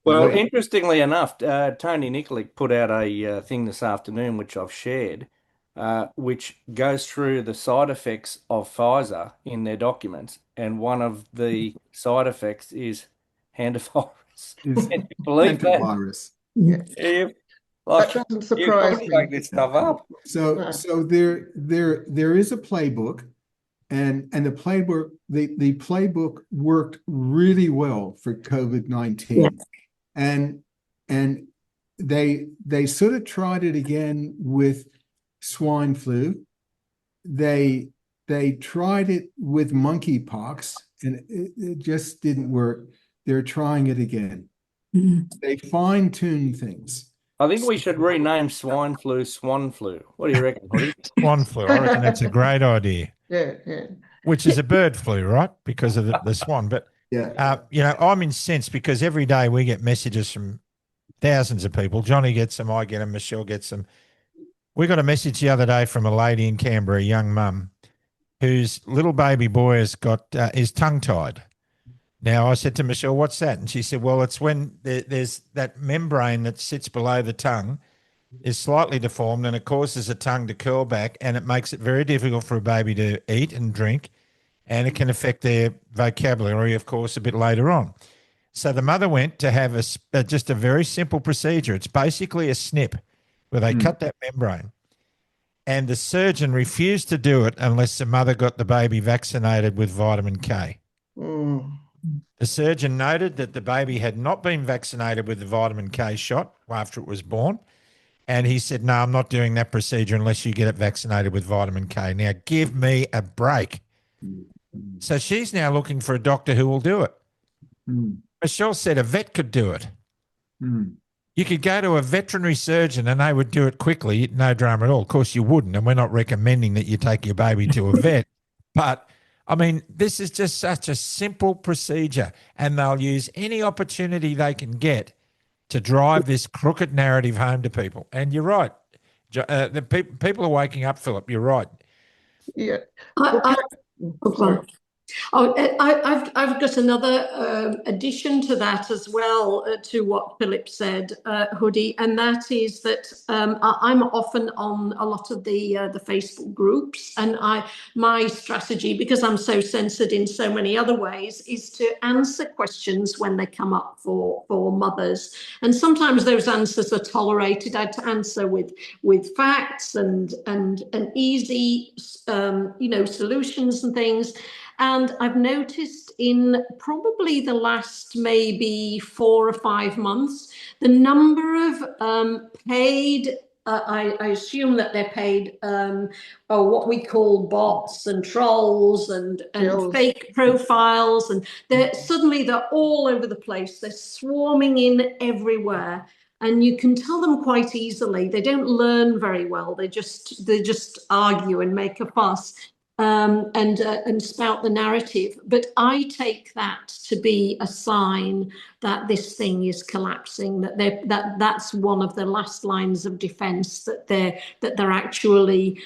Well, interestingly enough, Tony Nikolic put out a thing this afternoon, which I've shared, which goes through the side effects of Pfizer in their documents. And one of the side effects is hantavirus. Can you believe that? Hantavirus. Yeah. Like, That doesn't you surprise can't me. make this stuff up. So there is a playbook, and the playbook worked really well for COVID-19. And they sort of tried it again with swine flu. They they tried it with monkeypox and it just didn't work. They're trying it again. They fine-tune things. I think we should rename swine flu swan flu. What do you reckon, Hoodie? Swan flu. I reckon that's a great idea. Yeah, yeah. Which is a bird flu, right? Because of the swan. But, Yeah. I'm incensed because every day we get messages from thousands of people. Johnny gets them, I get them, Michelle gets them. We got a message the other day from a lady in Canberra, a young mum, whose little baby boy has got is tongue-tied. Now, I said to Michelle, what's that? And she said, well, it's when there's that membrane that sits below the tongue is slightly deformed and it causes the tongue to curl back and it makes it very difficult for a baby to eat and drink, and it can affect their vocabulary, of course, a bit later on. So the mother went to have just a very simple procedure. It's basically a snip where they cut that membrane, and the surgeon refused to do it unless the mother got the baby vaccinated with vitamin K. The surgeon noted that the baby had not been vaccinated with the vitamin K shot after it was born. And he said, no, I'm not doing that procedure unless you get it vaccinated with vitamin K. Now, give me a break. So she's now looking for a doctor who will do it. Michelle said a vet could do it. You could go to a veterinary surgeon and they would do it quickly, no drama at all. Of course, you wouldn't, and we're not recommending that you take your baby to a vet. But, I mean, this is just such a simple procedure, and they'll use any opportunity they can get to drive this crooked narrative home to people. And you're right. People are waking up, Philip. You're right. Yeah. I've got another addition to that as well, to what Philip said, Hoodie, and that is that I'm often on a lot of the Facebook groups, and my strategy, because I'm so censored in so many other ways, is to answer questions when they come up for mothers, and sometimes those answers are tolerated. I answer with facts and easy solutions and things. And I've noticed in probably the last maybe 4 or 5 months, the number of paid, I assume that they're paid, what we call bots and trolls and fake profiles. And they're all over the place. They're swarming in everywhere. And you can tell them quite easily. They don't learn very well. They just argue and make a fuss. And spout the narrative, but I take that to be a sign that this thing is collapsing. That's one of the last lines of defence, that they're actually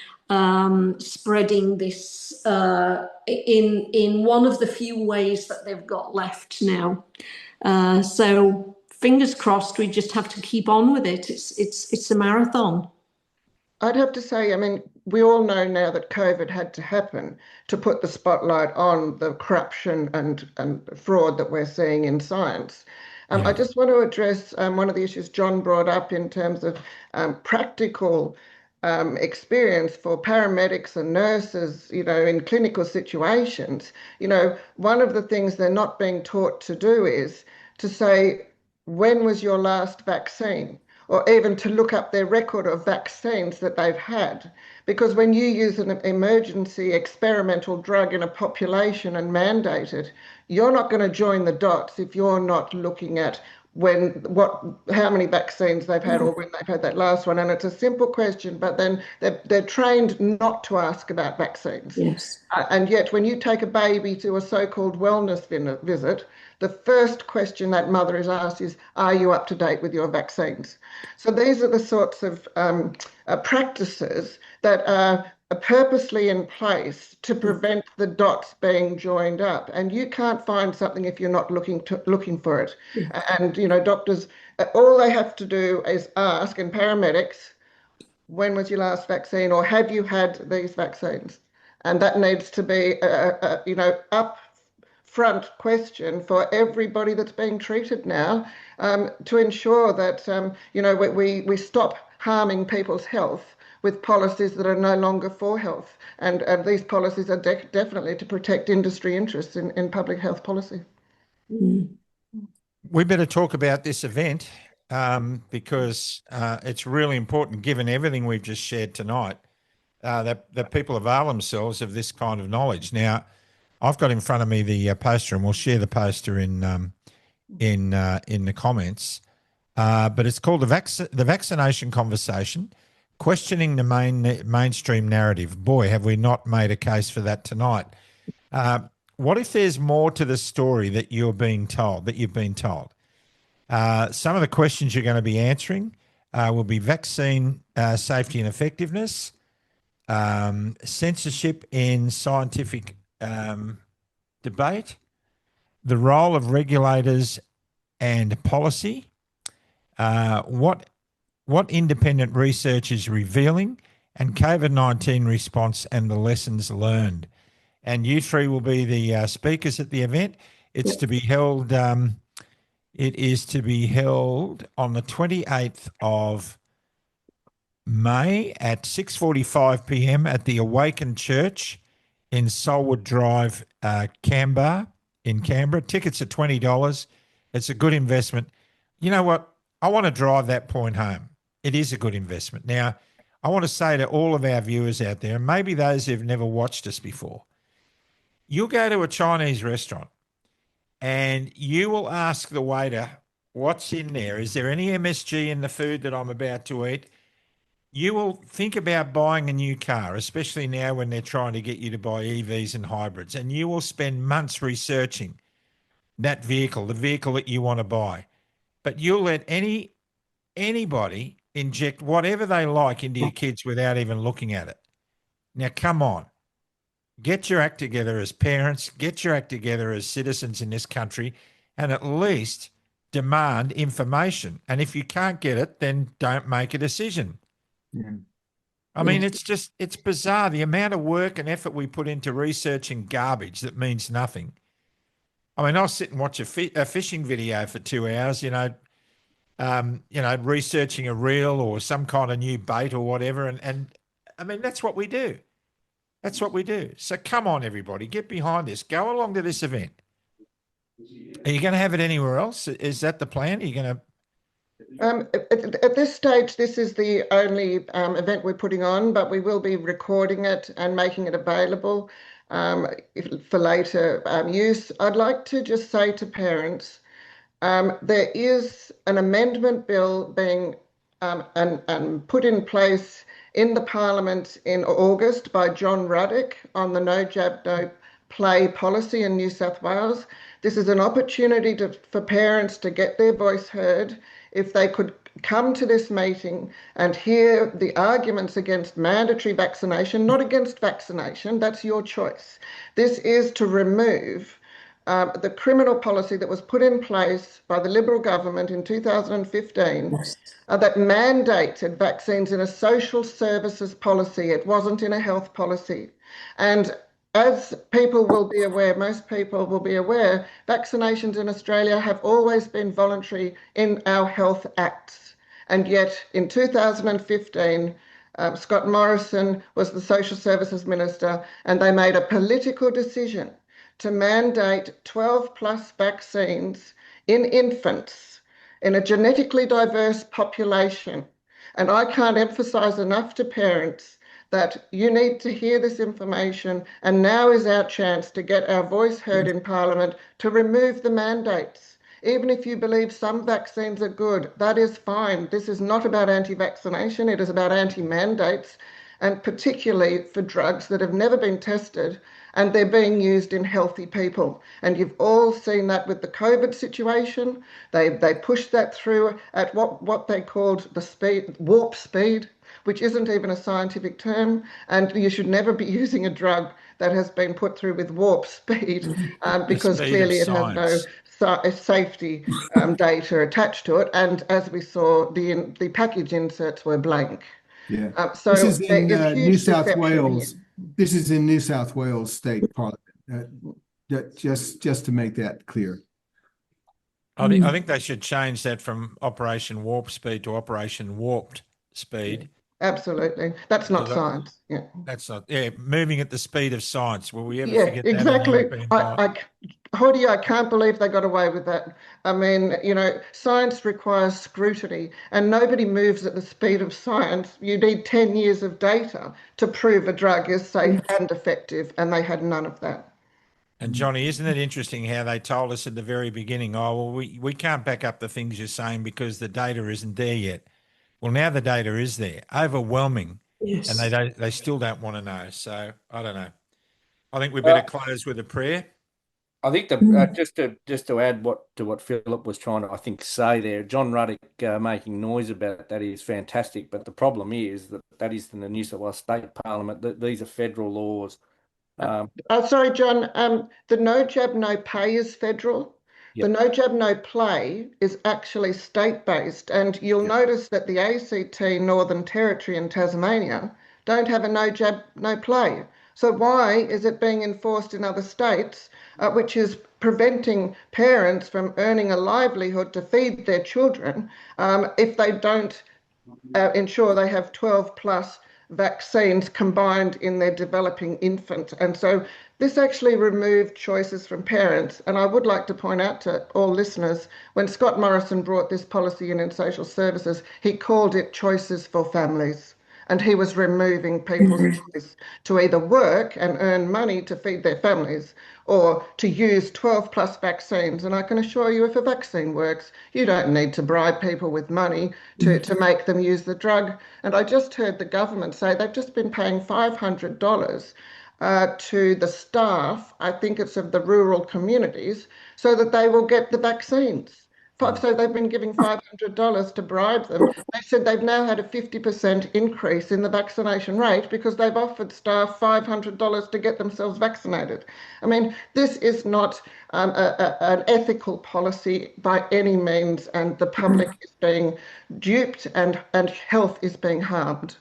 spreading this in one of the few ways that they've got left now. So fingers crossed. We just have to keep on with it. It's a marathon. I'd have to say, I mean, we all know now that COVID had to happen to put the spotlight on the corruption and fraud that we're seeing in science. I just want to address one of the issues John brought up in terms of practical experience for paramedics and nurses, in clinical situations. One of the things they're not being taught to do is to say, when was your last vaccine? Or even to look up their record of vaccines that they've had. Because when you use an emergency experimental drug in a population and mandate it, you're not going to join the dots if you're not looking at how many vaccines they've had or when they've had that last one. And it's a simple question, but then they're trained not to ask about vaccines. Yes. And yet when you take a baby to a so-called wellness visit, the first question that mother is asked is, are you up to date with your vaccines? So these are the sorts of practices that are purposely in place to prevent the dots being joined up. And you can't find something if you're not looking for it. And, doctors, all they have to do is ask, and paramedics, when was your last vaccine, or have you had these vaccines? And that needs to be, up front question for everybody that's being treated now, to ensure that we stop harming people's health with policies that are no longer for health, and these policies are definitely to protect industry interests in public health policy. We better talk about this event because it's really important, given everything we've just shared tonight. that people avail themselves of this kind of knowledge. Now, I've got in front of me the poster, and we'll share the poster in the comments. But it's called the Vaccination Conversation, questioning the mainstream narrative. Boy, have we not made a case for that tonight. What if there's more to the story that you've been told? Some of the questions you're going to be answering will be vaccine safety and effectiveness, censorship in scientific debate, the role of regulators and policy, what independent research is revealing, and COVID-19 response and the lessons learned. And you three will be the speakers at the event. It's to be held. It is to be held on the 28th of May at 6:45 p.m. at the Awakened Church in Solwood Drive, Canberra. Tickets are $20. It's a good investment. You know what? I want to drive that point home. It is a good investment. Now, I want to say to all of our viewers out there, and maybe those who've never watched us before, you'll go to a Chinese restaurant and you will ask the waiter, what's in there? Is there any MSG in the food that I'm about to eat? You will think about buying a new car, especially now when they're trying to get you to buy EVs and hybrids, and you will spend months researching that vehicle, the vehicle that you want to buy. But you'll let anybody inject whatever they like into your kids without even looking at it. Now, come on. Get your act together as parents, get your act together as citizens in this country, and at least demand information. And if you can't get it, then don't make a decision. Yeah. I mean, it's bizarre, the amount of work and effort we put into researching garbage that means nothing. I mean, I'll sit and watch a fishing video for 2 hours, researching a reel or some kind of new bait or whatever. And I mean, that's what we do. That's what we do. So come on, everybody, get behind this. Go along to this event. Are you going to have it anywhere else? Is that the plan? Are you going to? At this stage, this is the only event we're putting on, but we will be recording it and making it available for later use. I'd like to just say to parents, there is an amendment bill being and put in place in the Parliament in August by John Ruddock on the no jab, no play policy in New South Wales. This is an opportunity for parents to get their voice heard. If they could come to this meeting and hear the arguments against mandatory vaccination, not against vaccination, that's your choice. This is to remove the criminal policy that was put in place by the Liberal government in 2015 that mandated vaccines in a social services policy. It wasn't in a health policy. And as people will be aware, most people will be aware, vaccinations in Australia have always been voluntary in our health acts. And yet in 2015, Scott Morrison was the Social Services Minister, and they made a political decision to mandate 12 plus vaccines in infants in a genetically diverse population. And I can't emphasize enough to parents that you need to hear this information, and now is our chance to get our voice heard in Parliament to remove the mandates. Even if you believe some vaccines are good, that is fine. This is not about anti-vaccination, it is about anti-mandates, and particularly for drugs that have never been tested and they're being used in healthy people. And you've all seen that with the COVID situation. They pushed that through at what they called the warp speed, which isn't even a scientific term, and you should never be using a drug that has been put through with warp speed because clearly it has no safety data attached to it. And as we saw, the package inserts were blank. Yeah. So this is in New South deception Wales. here. This is in New South Wales State Parliament. Just to make that clear. I think they should change that from Operation Warp Speed to Operation Warped Speed. Absolutely. That's not So science. Yeah. that's not, yeah, moving at the speed of science. Will we ever Yeah, forget that in the exactly. European Parliament? Hoodie, I can't believe they got away with that. I mean, science requires scrutiny, and nobody moves at the speed of science. You need 10 years of data to prove a drug is safe and effective, and they had none of that. And Johnny, isn't it interesting how they told us at the very beginning, oh, well, we can't back up the things you're saying because the data isn't there yet. Well, now the data is there, overwhelming, and Yes. they still don't want to know. So I don't know. I think we better close with a prayer. I think just to add what Philip was trying to, I think, say there, John Ruddock making noise about that is fantastic, but the problem is that is in the New South Wales State Parliament. That these are federal laws. Sorry, John. The no jab, no pay is federal. Yep. The no jab, no play is actually state-based. And you'll notice that the ACT, Northern Territory and Tasmania don't have a no jab, no play. So why is it being enforced in other states, which is preventing parents from earning a livelihood to feed their children if they don't ensure they have 12 plus vaccines combined in their developing infant. And so this actually removed choices from parents. And I would like to point out to all listeners, when Scott Morrison brought this policy in social services, he called it choices for families. And he was removing people's choice to either work and earn money to feed their families or to use 12 plus vaccines. And I can assure you, if a vaccine works, you don't need to bribe people with money to make them use the drug. And I just heard the government say they've just been paying $500 to the staff, I think it's of the rural communities, so that they will get the vaccines. So they've been giving $500 to bribe them. They said they've now had a 50% increase in the vaccination rate because they've offered staff $500 to get themselves vaccinated. I mean, this is not an ethical policy by any means, and the public is being duped and health is being harmed.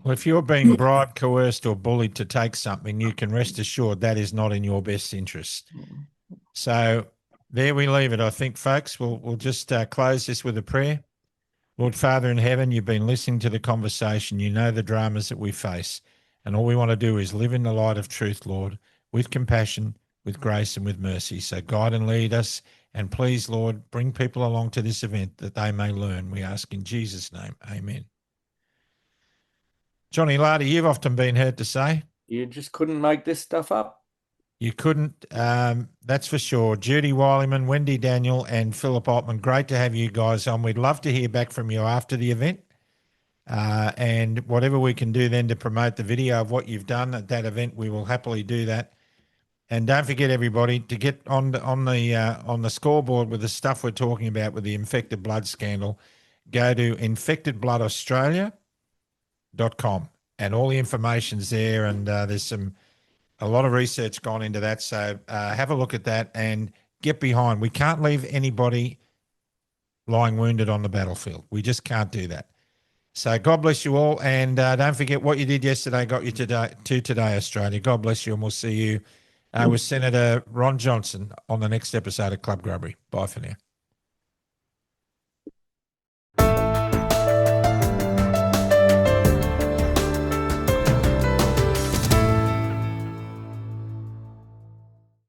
Well, if you're being bribed, coerced, or bullied to take something, you can rest assured that is not in your best interest. So there we leave it, I think, folks. We'll just close this with a prayer. Lord Father in heaven, you've been listening to the conversation. You know the dramas that we face. And all we want to do is live in the light of truth, Lord, with compassion, with grace, and with mercy. So guide and lead us. And please, Lord, bring people along to this event that they may learn. We ask in Jesus' name. Amen. Johnny Lardy, you've often been heard to say, You just couldn't make this stuff up. you couldn't, that's for sure. Judy Wilyman, Wendy Daniels, and Philip Altman, great to have you guys on. We'd love to hear back from you after the event. And whatever we can do then to promote the video of what you've done at that event, we will happily do that. And don't forget, everybody, to get on the scoreboard with the stuff we're talking about with the infected blood scandal, go to infectedbloodaustralia.com, and all the information's there. And there's a lot of research gone into that. So have a look at that and get behind. We can't leave anybody lying wounded on the battlefield. We just can't do that. So God bless you all. And don't forget what you did yesterday got you today, Australia. God bless you. And we'll see you with Senator Ron Johnson on the next episode of Club Grubbery. Bye for now.